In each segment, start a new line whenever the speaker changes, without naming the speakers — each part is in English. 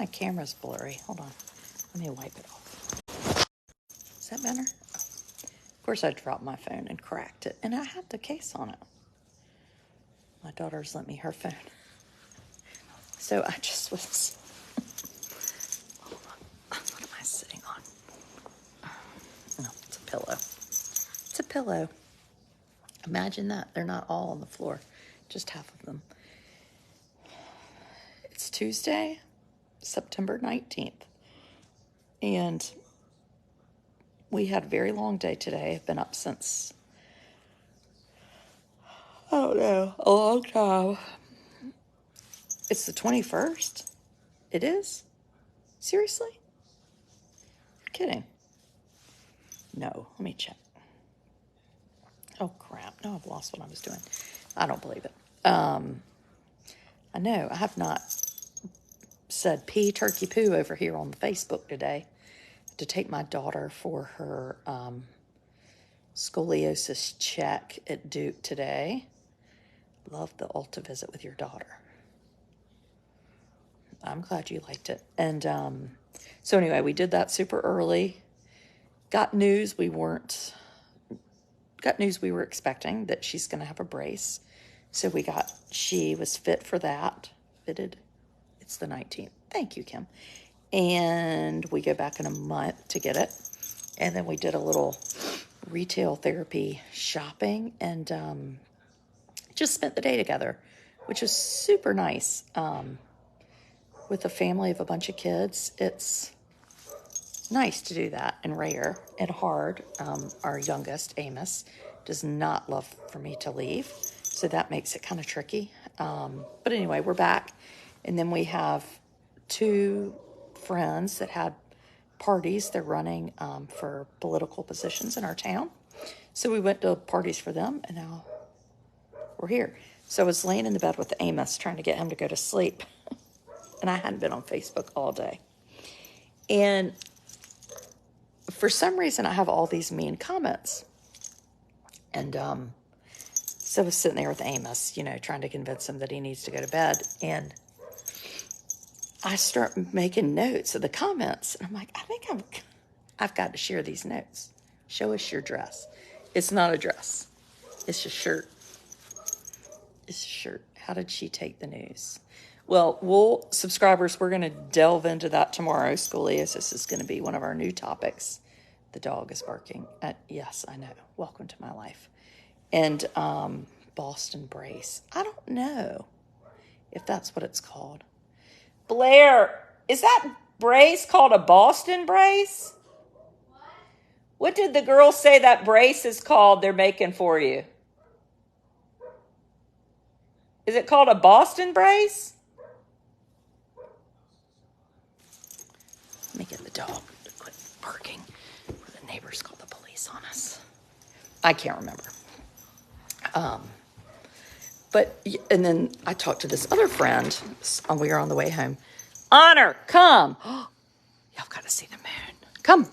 My camera's blurry. Hold on. Let me wipe it off. Is that better? Oh. Of course, I dropped my phone and cracked it, and I had the case on it. My daughter's lent me her phone. So I just was... Hold on. What am I sitting on? No, it's a pillow. It's a pillow. Imagine that. They're not all on the floor. Just half of them. It's Tuesday, September 19th. And we had a very long day today. I've been up since, I don't know, a long time. It's the 21st. It is? Seriously? You're kidding. No, let me check. Oh, crap. No, I've lost what I was doing. I don't believe it. I know, I have not said pee turkey poo over here on the Facebook today. To take my daughter for her scoliosis check at Duke today. Love the Ulta visit with your daughter. I'm glad you liked it. And so anyway, we did that super early. Got news we were expecting that she's going to have a brace. So she was fit for that. Fitted. It's the 19th. Thank you, Kim. And we go back in a month to get it. And then we did a little retail therapy shopping and just spent the day together, which was super nice. With a family of a bunch of kids, it's nice to do that and rare and hard. Our youngest, Amos, does not love for me to leave, so that makes it kind of tricky. But anyway, we're back. And then we have 2 friends that had parties. They're running for political positions in our town. So we went to parties for them, and now we're here. So I was laying in the bed with Amos trying to get him to go to sleep. And I hadn't been on Facebook all day. And for some reason, I have all these mean comments. And so I was sitting there with Amos, trying to convince him that he needs to go to bed. And I start making notes of the comments. And I'm like, I think I've got to share these notes. Show us your dress. It's not a dress. It's a shirt. It's a shirt. How did she take the news? Well, subscribers, we're going to delve into that tomorrow. Scoliosis is going to be one of our new topics. The dog is barking. Yes, I know. Welcome to my life. And Boston brace. I don't know if that's what it's called. Blair, is that brace called a Boston brace? What did the girl say that brace is called they're making for you? Is it called a Boston brace? Let me get the dog to quit barking, or the neighbors call the police on us. I can't remember. And then I talked to this other friend. We were on the way home. Honor, come. Y'all got to see the moon. Come.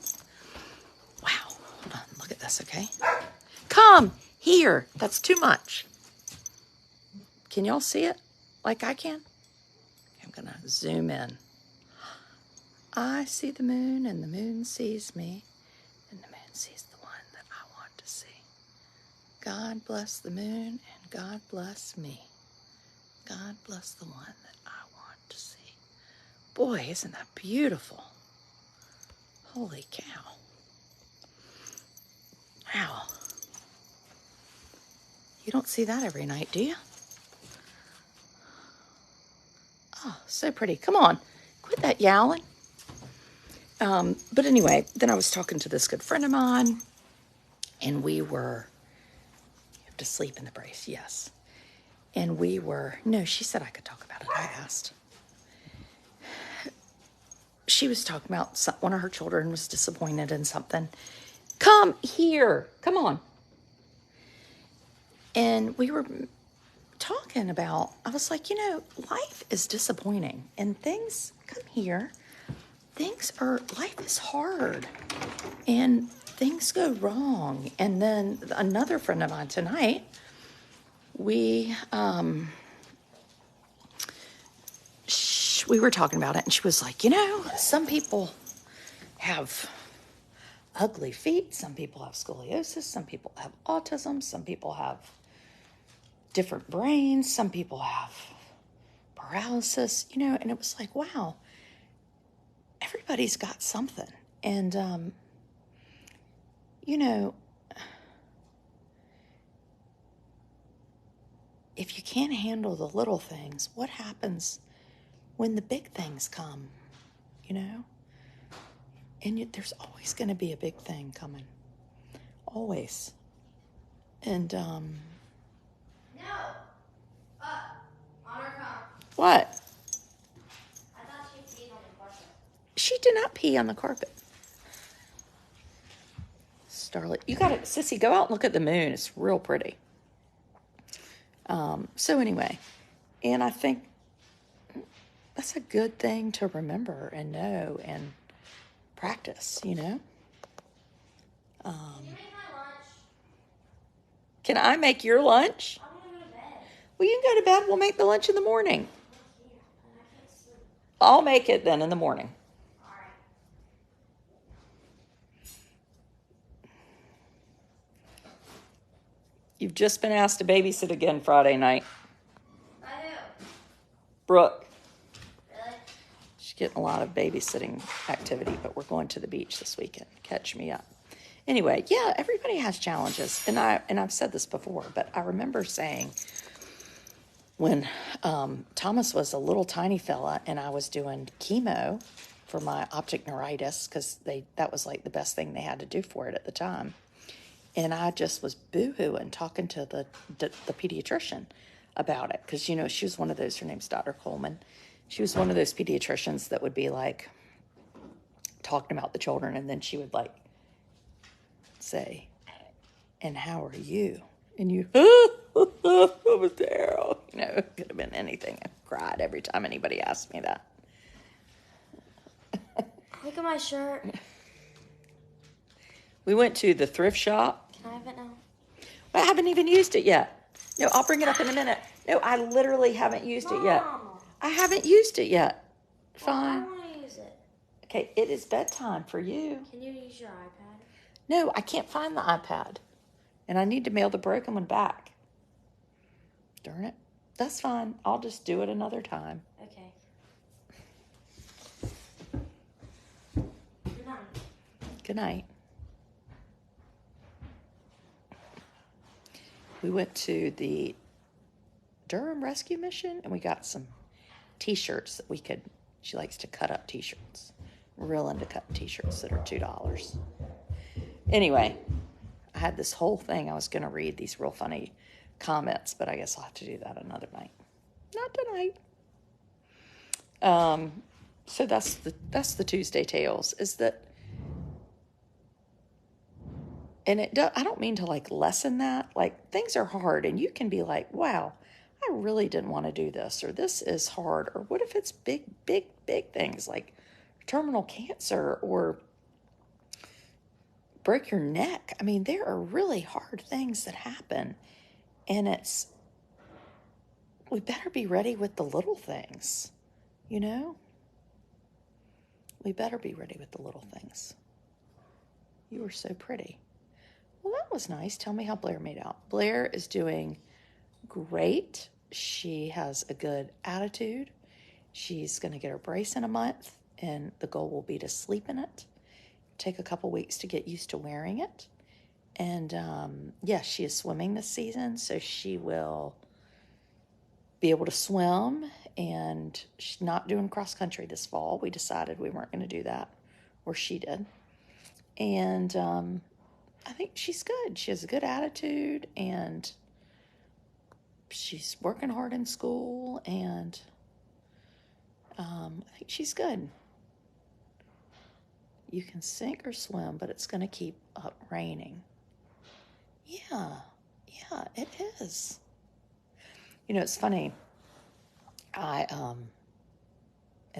Wow. Hold on. Look at this, okay? Come here. That's too much. Can y'all see it like I can? I'm going to zoom in. I see the moon, and the moon sees me, and the moon sees the one that I want to see. God bless the moon, and God bless me. God bless the one that I want to see. Boy, isn't that beautiful? Holy cow. Wow. You don't see that every night, do you? Oh, so pretty. Come on. Quit that yowling. But anyway, then I was talking to this good friend of mine, and you have to sleep in the brace, yes. And no, she said I could talk about it. I asked. She was talking about one of her children was disappointed in something. Come here. Come on. And we were talking about, I was like, life is disappointing. And things, come here. Life is hard. And things go wrong. And then another friend of mine tonight, we we were talking about it, and she was like, some people have ugly feet, some people have scoliosis, some people have autism, some people have different brains, some people have paralysis, and it was like, wow, everybody's got something. And, if you can't handle the little things, what happens when the big things come, And there's always going to be a big thing coming. Always. And,
No. Honor come.
What?
I thought she peed on the carpet.
She did not pee on the carpet. Starlet, you got it, Sissy, go out and look at the moon. It's real pretty. So anyway, and I think that's a good thing to remember and know and practice,
Can you make my lunch?
Can I make your lunch?
I want to go to bed.
Well, you can go to bed. We'll make the lunch in the morning.
I can't sleep.
I'll make it then in the morning.
All right.
You've just been asked to babysit again Friday night.
By who?
Brooke.
Really?
She's getting a lot of babysitting activity, but we're going to the beach this weekend. Catch me up. Anyway, yeah, everybody has challenges, and I've said this before, but I remember saying when Thomas was a little tiny fella and I was doing chemo for my optic neuritis, because that was like the best thing they had to do for it at the time. And I just was boo-hooing, talking to the pediatrician about it. Because, she was one of those, her name's Dr. Coleman. She was one of those pediatricians that would be like talking about the children. And then she would like say, and how are you? And you, it was terrible. It could have been anything. I cried every time anybody asked me that.
Look at my shirt.
We went to the thrift shop.
Can I have it now?
Well, I haven't even used it yet. No, I'll bring it up in a minute. No, I literally haven't used it yet. I haven't used it yet. Fine.
I want to use it.
Okay, it is bedtime for you.
Can you use your iPad?
No, I can't find the iPad. And I need to mail the broken one back. Darn it. That's fine. I'll just do it another time.
Okay. Good night.
Good night. We went to the Durham Rescue Mission and we got some t-shirts that she likes to cut up t-shirts. We're real into cutting t-shirts that are $2. Anyway, I had this whole thing I was going to read, these real funny comments, but I guess I'll have to do that another night. Not tonight. So that's the Tuesday Tales, is that, and I don't mean to like lessen that, like things are hard and you can be like, wow, I really didn't want to do this, or this is hard, or what if it's big, big, big things like terminal cancer or break your neck. I mean, there are really hard things that happen, and we better be ready with the little things, We better be ready with the little things. You are so pretty. Well, that was nice. Tell me how Blair made out. Blair is doing great. She has a good attitude. She's going to get her brace in a month, and the goal will be to sleep in it. Take a couple weeks to get used to wearing it. And, she is swimming this season, so she will be able to swim, and she's not doing cross country this fall. We decided we weren't going to do that, or she did. And I think she's good. She has a good attitude, and she's working hard in school, and I think she's good. You can sink or swim, but it's going to keep up raining. Yeah, it is. It's funny. And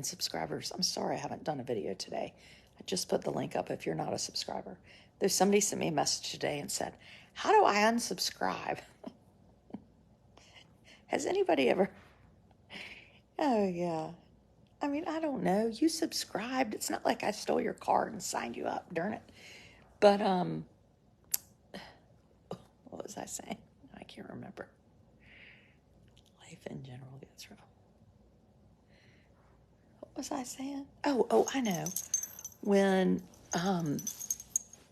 subscribers, I'm sorry I haven't done a video today. I just put the link up if you're not a subscriber. There's somebody sent me a message today and said, how do I unsubscribe? Has anybody ever? Oh, yeah. I mean, I don't know. You subscribed. It's not like I stole your card and signed you up, darn it. But, what was I saying? I can't remember. Life in general gets rough. What was I saying? Oh, I know. When,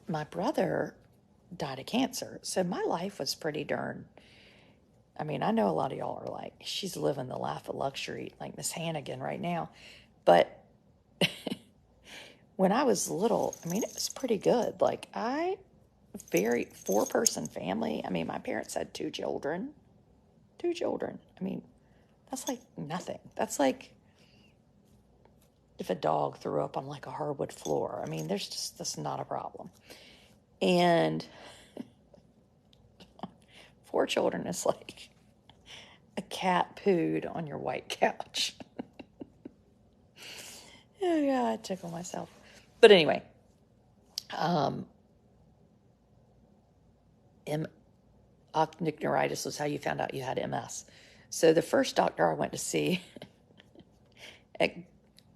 my brother died of cancer. So my life was pretty darn. I mean, I know a lot of y'all are like, she's living the life of luxury, like Miss Hannigan right now. But when I was little, I mean, it was pretty good. Like, very 4-person family. I mean, my parents had 2 children. 2 children. I mean, that's like nothing. That's like if a dog threw up on like a hardwood floor. I mean, that's not a problem. And 4 children is like a cat pooed on your white couch. Oh, yeah, I tickle myself. But anyway, optic neuritis was how you found out you had MS. So the first doctor I went to see,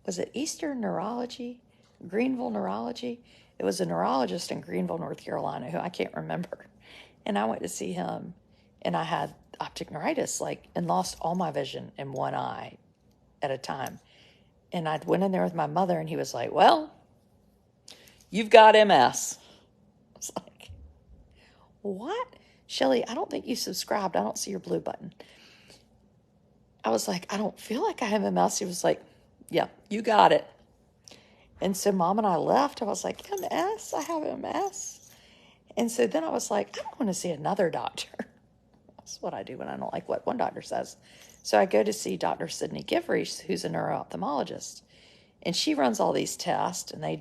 was it Eastern Neurology? Greenville Neurology? It was a neurologist in Greenville, North Carolina, who I can't remember. And I went to see him, and I had optic neuritis, and lost all my vision in one eye at a time. And I went in there with my mother, and he was like, well, you've got MS. I was like, what? Shelly, I don't think you subscribed. I don't see your blue button. I was like, I don't feel like I have MS. He was like, yeah, you got it. And so Mom and I left. I was like, MS? I have MS. And so then I was like, I don't want to see another doctor. That's what I do when I don't like what one doctor says. So I go to see Dr. Sydney Givry, who's a neuro-ophthalmologist. And she runs all these tests, and they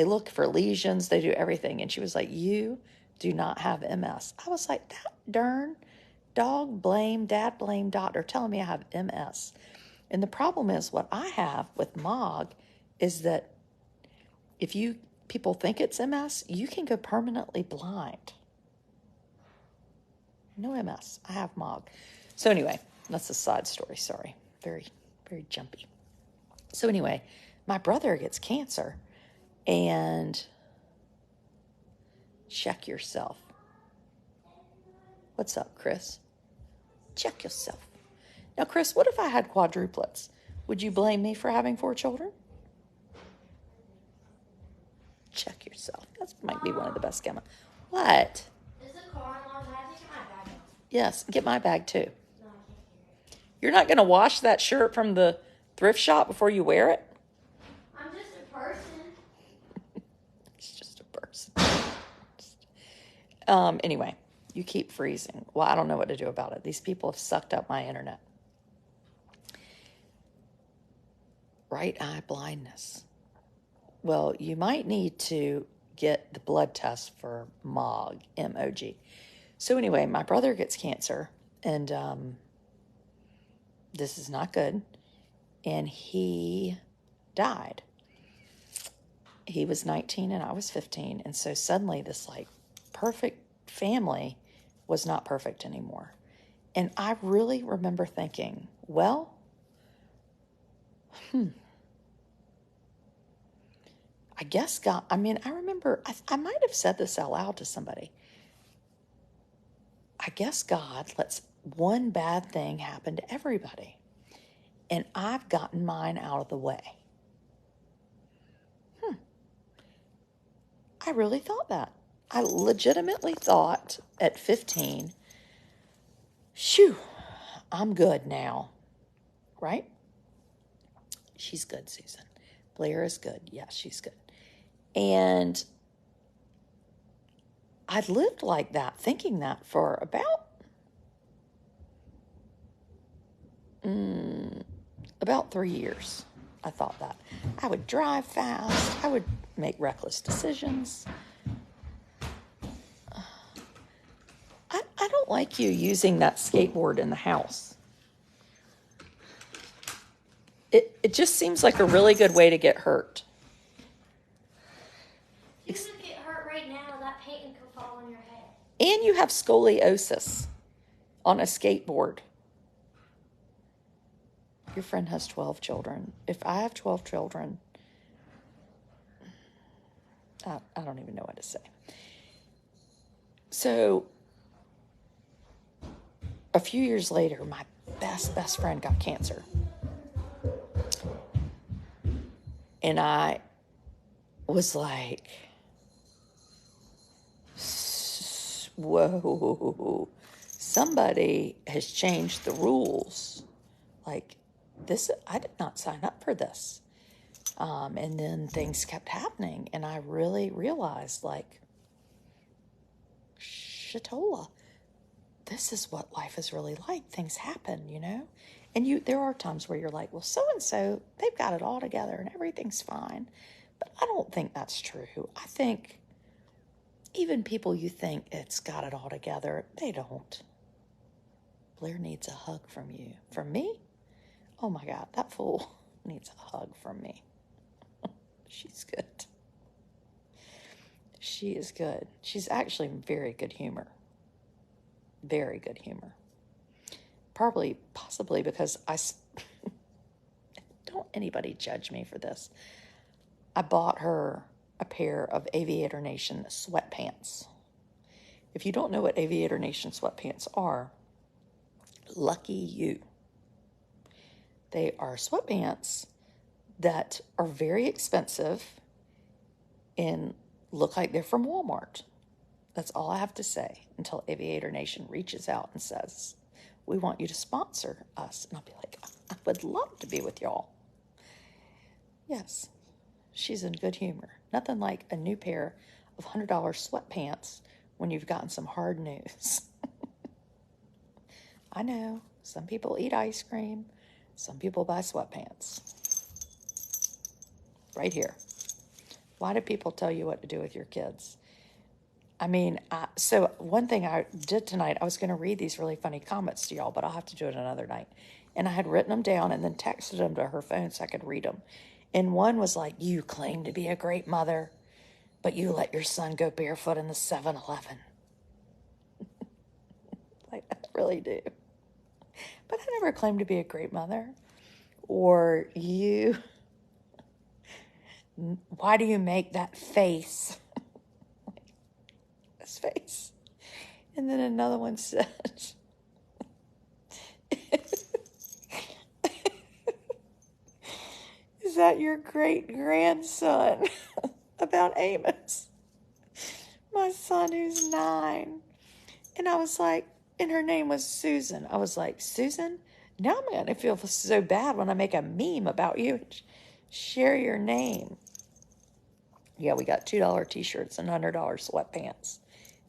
look for lesions, they do everything. And she was like, you do not have MS. I was like, that darn dog blame, dad blame doctor telling me I have MS. And the problem is what I have with MOG is that if people think it's MS, you can go permanently blind. No MS. I have MOG. So anyway, that's a side story. Sorry. Very, very jumpy. So anyway, my brother gets cancer, and check yourself. What's up, Chris? Check yourself. Now, Chris, what if I had quadruplets? Would you blame me for having 4 children? Check yourself. That might be one of the best gamma. What?
Is the car alarm? Can I take my bag off?
Yes, get my bag too.
No, I can't hear it.
You're not going to wash that shirt from the thrift shop before you wear it?
I'm just a person.
It's just a person. Anyway, you keep freezing. Well, I don't know what to do about it. These people have sucked up my internet. Right eye blindness. Well, you might need to get the blood test for MOG, M-O-G. So anyway, my brother gets cancer, and this is not good, and he died. He was 19 and I was 15, and so suddenly this perfect family was not perfect anymore. And I really remember thinking, well, I guess God, I remember, I might have said this out loud to somebody. I guess God lets one bad thing happen to everybody. And I've gotten mine out of the way. I really thought that. I legitimately thought at 15, shoo, I'm good now. Right? She's good, Susan. Blair is good. Yeah, she's good. And I'd lived like that, thinking that for about 3 years. I thought that. I would drive fast. I would make reckless decisions. I don't like you using that skateboard in the house. It just seems like a really good way to get hurt.
You could get hurt right now. That paint could fall on your head.
And you have scoliosis on a skateboard. Your friend has 12 children. If I have 12 children, I don't even know what to say. So a few years later, my best friend got cancer. And I was like, whoa, somebody has changed the rules. Like, this, I did not sign up for this. And then things kept happening, and I really realized, like, shitola, this is what life is really like. Things happen, you know? And there are times where you're like, well, so-and-so, they've got it all together and everything's fine. But I don't think that's true. I think even people you think it's got it all together, they don't. Blair needs a hug from you. From me? Oh my God, that fool needs a hug from me. She's good. She is good. She's actually in very good humor. Very good humor. Possibly because don't anybody judge me for this. I bought her a pair of Aviator Nation sweatpants. If you don't know what Aviator Nation sweatpants are, lucky you. They are sweatpants that are very expensive and look like they're from Walmart. That's all I have to say until Aviator Nation reaches out and says, we want you to sponsor us. And I'll be like, I would love to be with y'all. Yes, she's in good humor. Nothing like a new pair of $100 sweatpants when you've gotten some hard news. I know, some people eat ice cream. Some people buy sweatpants. Right here. Why do people tell you what to do with your kids? I mean, so one thing I did tonight, I was going to read these really funny comments to y'all, but I'll have to do it another night. And I had written them down and then texted them to her phone so I could read them. And one was like, you claim to be a great mother, but you let your son go barefoot in the 7-Eleven. Like, I really do. But I never claimed to be a great mother. Or why do you make that face? This face. And then another one said, is that your great-grandson? About Amos, my son who's 9. And I was like, and her name was Susan. I was like, Susan, now I'm going to feel so bad when I make a meme about you and share your name. Yeah, we got $2 t-shirts and $100 sweatpants.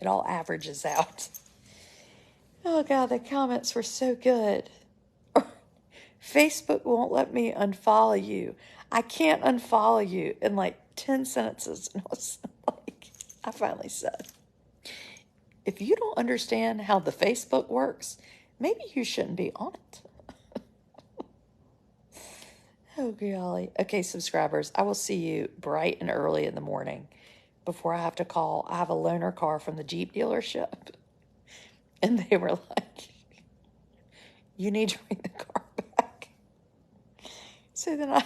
It all averages out. Oh, God, the comments were so good. Facebook won't let me unfollow you. I can't unfollow you in like 10 sentences. And I was like, I finally said, if you don't understand how the Facebook works, maybe you shouldn't be on it. Oh, golly. Okay, subscribers, I will see you bright and early in the morning before I have to call. I have a loaner car from the Jeep dealership. And they were like, you need to bring the car back. So then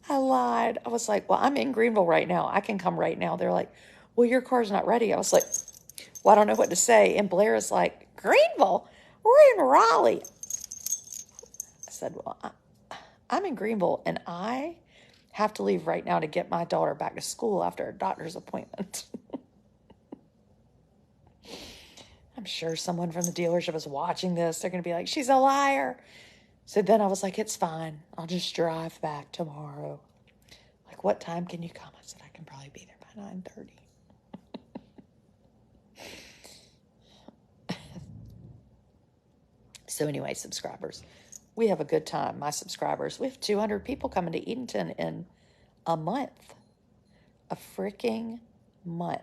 I lied. I was like, well, I'm in Greenville right now. I can come right now. They're like, well, your car's not ready. I was like, well, I don't know what to say. And Blair is like, Greenville? We're in Raleigh. I said, well, I'm in Greenville, and I have to leave right now to get my daughter back to school after a doctor's appointment. I'm sure someone from the dealership is watching this. They're going to be like, she's a liar. So then I was like, it's fine. I'll just drive back tomorrow. Like, what time can you come? I said, I can probably be there by 9:30. So anyway, subscribers, we have a good time. My subscribers, we have 200 people coming to Edenton in a month. A freaking month.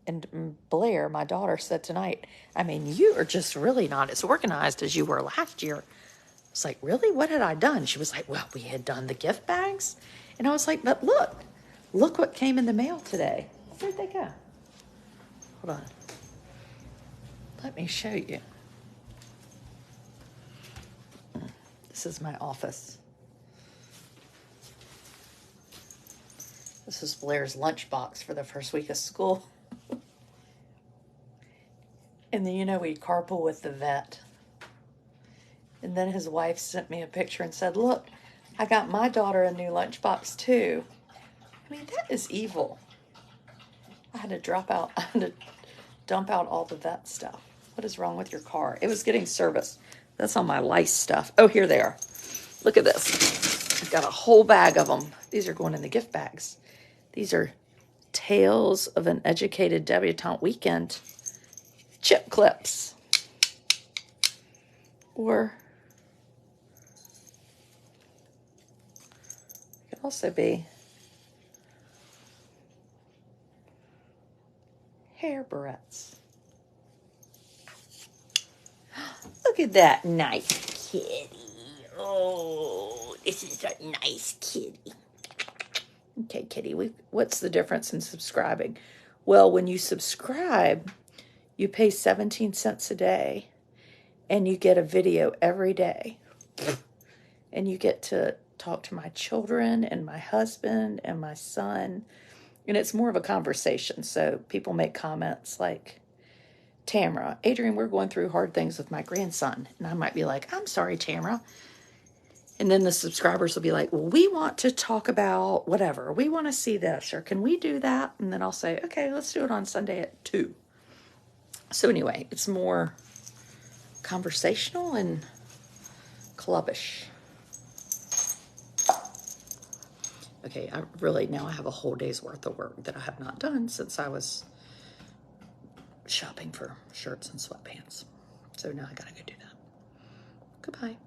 And Blair, my daughter, said tonight, I mean, you are just really not as organized as you were last year. I was like, really? What had I done? She was like, well, we had done the gift bags. And I was like, but look what came in the mail today. Where'd they go? Hold on. Let me show you. This is my office. This is Blair's lunchbox for the first week of school. And then, you know, we carpool with the vet. And then his wife sent me a picture and said, look, I got my daughter a new lunchbox too. I mean, that is evil. I had to dump out all the vet stuff. What is wrong with your car? It was getting serviced. That's all my lice stuff. Oh, here they are. Look at this. I've got a whole bag of them. These are going in the gift bags. These are Tales of an Educated Debutante Weekend chip clips. Or it could also be hair barrettes. Look at that nice kitty. Oh, this is a nice kitty. Okay, kitty, what's the difference in subscribing? Well, when you subscribe, you pay 17 cents a day, and you get a video every day. And you get to talk to my children and my husband and my son. And it's more of a conversation. So people make comments like, Tamara, Adrian, we're going through hard things with my grandson. And I might be like, I'm sorry, Tamara. And then the subscribers will be like, well, we want to talk about whatever. We want to see this, or can we do that? And then I'll say, okay, let's do it on Sunday at 2. So anyway, it's more conversational and clubbish. Okay, now I have a whole day's worth of work that I have not done since I was shopping for shirts and sweatpants. So now I gotta go do that. Goodbye.